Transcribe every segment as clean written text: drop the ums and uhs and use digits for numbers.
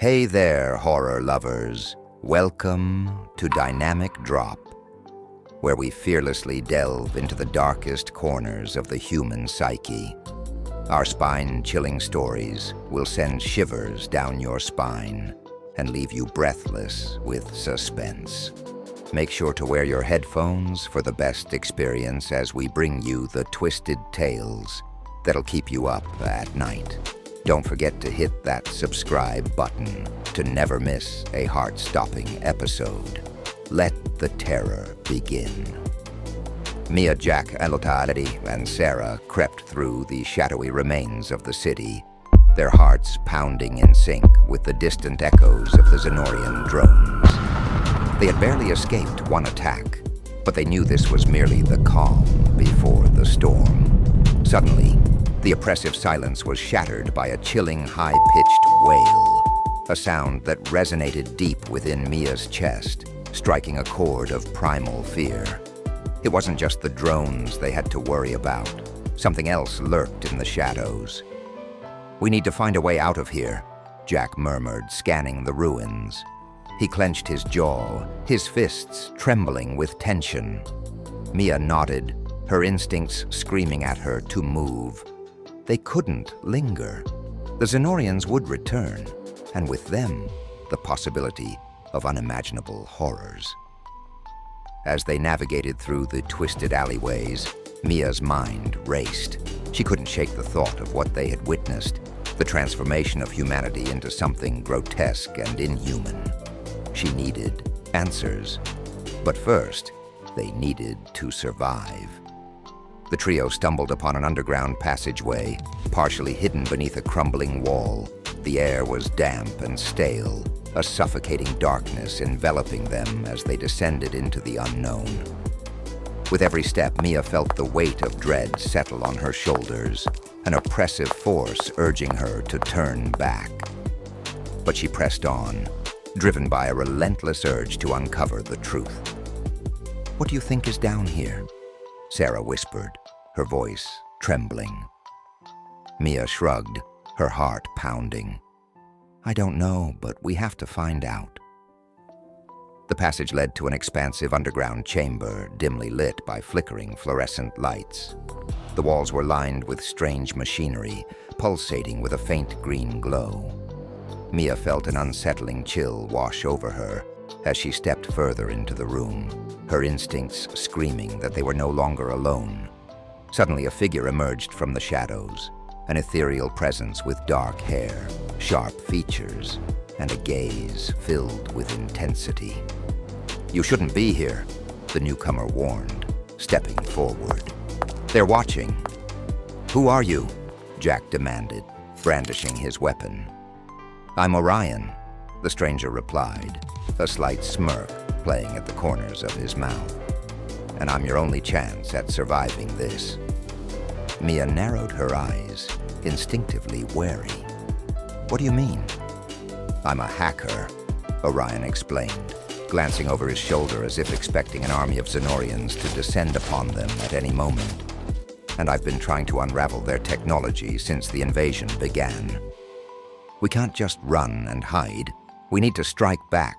Hey there, horror lovers. Welcome to Dynamic Drop, where we fearlessly delve into the darkest corners of the human psyche. Our spine-chilling stories will send shivers down your spine and leave you breathless with suspense. Make sure to wear your headphones for the best experience as we bring you the twisted tales that'll keep you up at night. Don't forget to hit that subscribe button to never miss a heart-stopping episode. Let the terror begin. Mia, Jack, Elotadi, and Sarah crept through the shadowy remains of the city, their hearts pounding in sync with the distant echoes of the Xenorian drones. They had barely escaped one attack, but they knew this was merely the calm before the storm. Suddenly, the oppressive silence was shattered by a chilling, high-pitched wail, a sound that resonated deep within Mia's chest, striking a chord of primal fear. It wasn't just the drones they had to worry about. Something else lurked in the shadows. "We need to find a way out of here," Jack murmured, scanning the ruins. He clenched his jaw, his fists trembling with tension. Mia nodded, her instincts screaming at her to move. They couldn't linger. The Xenorians would return, and with them, the possibility of unimaginable horrors. As they navigated through the twisted alleyways, Mia's mind raced. She couldn't shake the thought of what they had witnessed, the transformation of humanity into something grotesque and inhuman. She needed answers, but first, they needed to survive. The trio stumbled upon an underground passageway, partially hidden beneath a crumbling wall. The air was damp and stale, a suffocating darkness enveloping them as they descended into the unknown. With every step, Mia felt the weight of dread settle on her shoulders, an oppressive force urging her to turn back. But she pressed on, driven by a relentless urge to uncover the truth. "What do you think is down here?" Sarah whispered, her voice trembling. Mia shrugged, her heart pounding. "I don't know, but we have to find out." The passage led to an expansive underground chamber, dimly lit by flickering fluorescent lights. The walls were lined with strange machinery, pulsating with a faint green glow. Mia felt an unsettling chill wash over her as she stepped further into the room, her instincts screaming that they were no longer alone. Suddenly, a figure emerged from the shadows, an ethereal presence with dark hair, sharp features, and a gaze filled with intensity. "You shouldn't be here," the newcomer warned, stepping forward. "They're watching." "Who are you?" Jack demanded, brandishing his weapon. "I'm Orion," the stranger replied, a slight smirk playing at the corners of his mouth. "And I'm your only chance at surviving this." Mia narrowed her eyes, instinctively wary. "What do you mean?" "I'm a hacker," Orion explained, glancing over his shoulder as if expecting an army of Xenorians to descend upon them at any moment. "And I've been trying to unravel their technology since the invasion began. We can't just run and hide. We need to strike back."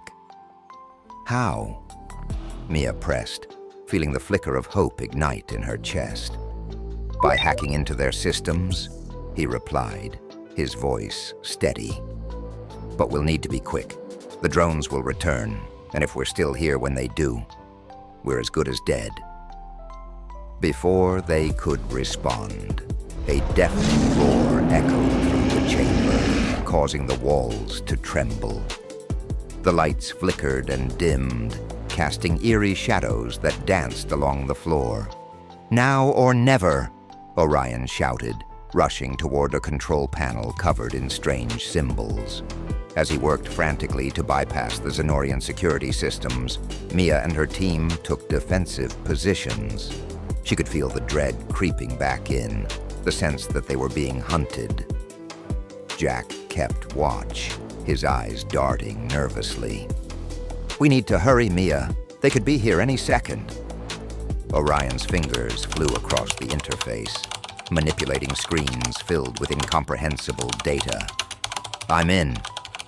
"How?" Mia pressed, feeling the flicker of hope ignite in her chest. "By hacking into their systems," he replied, his voice steady. "But we'll need to be quick. The drones will return, and if we're still here when they do, we're as good as dead." Before they could respond, a deafening roar echoed through the chamber, causing the walls to tremble. The lights flickered and dimmed, casting eerie shadows that danced along the floor. "Now or never!" Orion shouted, rushing toward a control panel covered in strange symbols. As he worked frantically to bypass the Xenorian security systems, Mia and her team took defensive positions. She could feel the dread creeping back in, the sense that they were being hunted. Jack kept watch, his eyes darting nervously. "We need to hurry, Mia. They could be here any second." Orion's fingers flew across the interface, manipulating screens filled with incomprehensible data. "I'm in,"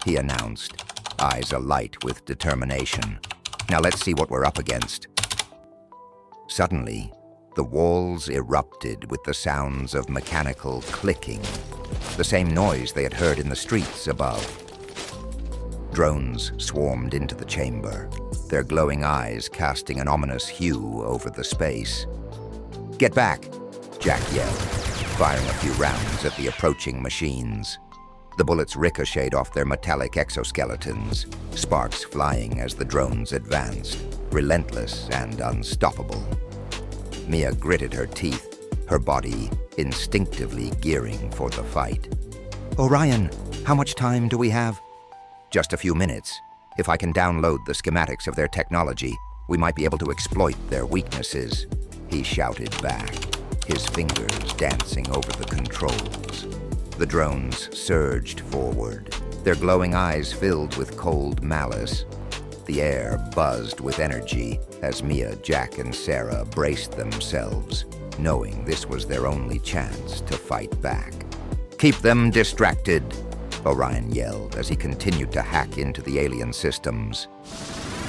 he announced, eyes alight with determination. "Now let's see what we're up against." Suddenly, the walls erupted with the sounds of mechanical clicking, the same noise they had heard in the streets above. Drones swarmed into the chamber, their glowing eyes casting an ominous hue over the space. "Get back!" Jack yelled, firing a few rounds at the approaching machines. The bullets ricocheted off their metallic exoskeletons, sparks flying as the drones advanced, relentless and unstoppable. Mia gritted her teeth, her body instinctively gearing for the fight. "Orion, how much time do we have?" "Just a few minutes. If I can download the schematics of their technology, we might be able to exploit their weaknesses," he shouted back, his fingers dancing over the controls. The drones surged forward, their glowing eyes filled with cold malice. The air buzzed with energy as Mia, Jack, and Sarah braced themselves, knowing this was their only chance to fight back. "Keep them distracted," Orion yelled as he continued to hack into the alien systems.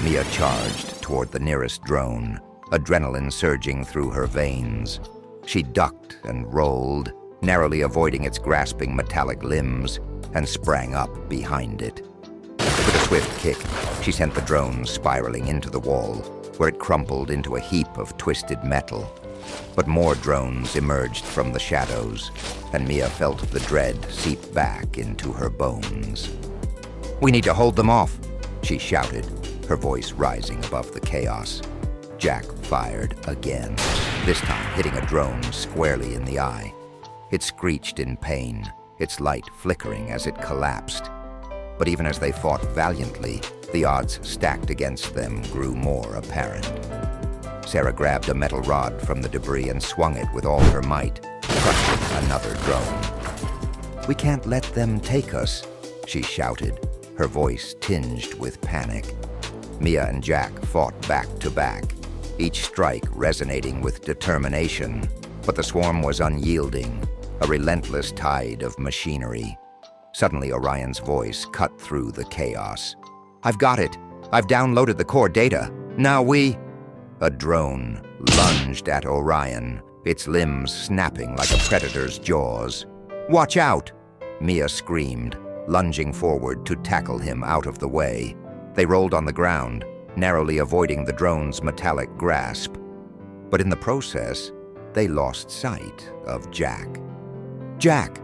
Mia charged toward the nearest drone, adrenaline surging through her veins. She ducked and rolled, narrowly avoiding its grasping metallic limbs, and sprang up behind it. With a swift kick, she sent the drone spiraling into the wall, where it crumpled into a heap of twisted metal. But more drones emerged from the shadows, and Mia felt the dread seep back into her bones. "We need to hold them off," she shouted, her voice rising above the chaos. Jack fired again, this time hitting a drone squarely in the eye. It screeched in pain, its light flickering as it collapsed. But even as they fought valiantly, the odds stacked against them grew more apparent. Sarah grabbed a metal rod from the debris and swung it with all her might, crushing another drone. "We can't let them take us," she shouted, her voice tinged with panic. Mia and Jack fought back to back, each strike resonating with determination, but the swarm was unyielding, a relentless tide of machinery. Suddenly, Orion's voice cut through the chaos. "I've got it! I've downloaded the core data! Now we—" A drone lunged at Orion, its limbs snapping like a predator's jaws. "Watch out!" Mia screamed, lunging forward to tackle him out of the way. They rolled on the ground, narrowly avoiding the drone's metallic grasp. But in the process, they lost sight of Jack. "Jack!"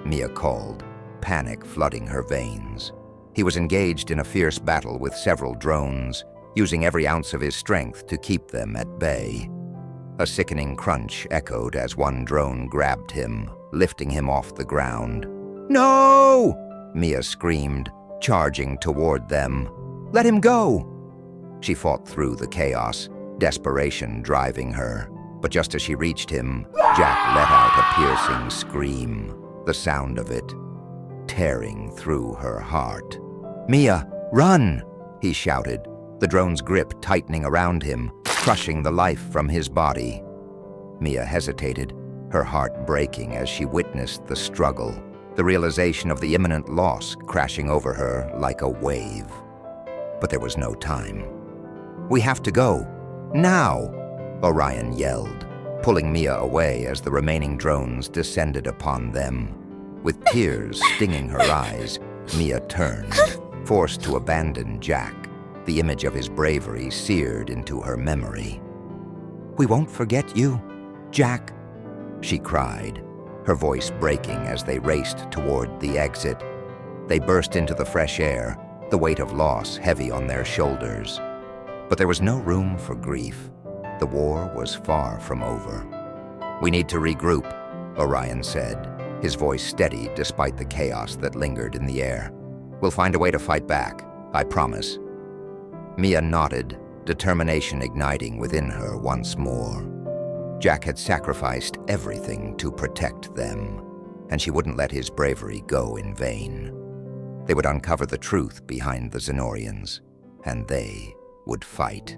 Mia called, panic flooding her veins. He was engaged in a fierce battle with several drones, using every ounce of his strength to keep them at bay. A sickening crunch echoed as one drone grabbed him, lifting him off the ground. "No!" Mia screamed, charging toward them. "Let him go!" She fought through the chaos, desperation driving her. But just as she reached him, Jack let out a piercing scream, the sound of it tearing through her heart. "Mia, run!" he shouted, the drone's grip tightening around him, crushing the life from his body. Mia hesitated, her heart breaking as she witnessed the struggle, the realization of the imminent loss crashing over her like a wave. But there was no time. "We have to go. Now!" Orion yelled, pulling Mia away as the remaining drones descended upon them. With tears stinging her eyes, Mia turned, forced to abandon Jack, the image of his bravery seared into her memory. "We won't forget you, Jack," she cried, her voice breaking as they raced toward the exit. They burst into the fresh air, the weight of loss heavy on their shoulders. But there was no room for grief. The war was far from over. "We need to regroup," Orion said, his voice steady despite the chaos that lingered in the air. "We'll find a way to fight back, I promise." Mia nodded, determination igniting within her once more. Jack had sacrificed everything to protect them, and she wouldn't let his bravery go in vain. They would uncover the truth behind the Xenorians, and they would fight.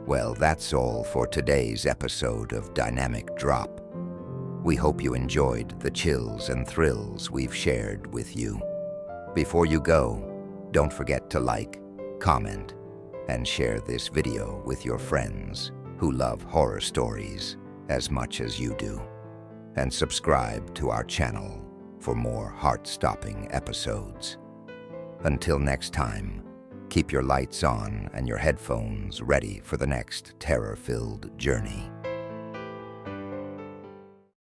Well, that's all for today's episode of Dynamic Drop. We hope you enjoyed the chills and thrills we've shared with you. Before you go, don't forget to like, comment, and share this video with your friends who love horror stories as much as you do. And subscribe to our channel for more heart-stopping episodes. Until next time, keep your lights on and your headphones ready for the next terror-filled journey.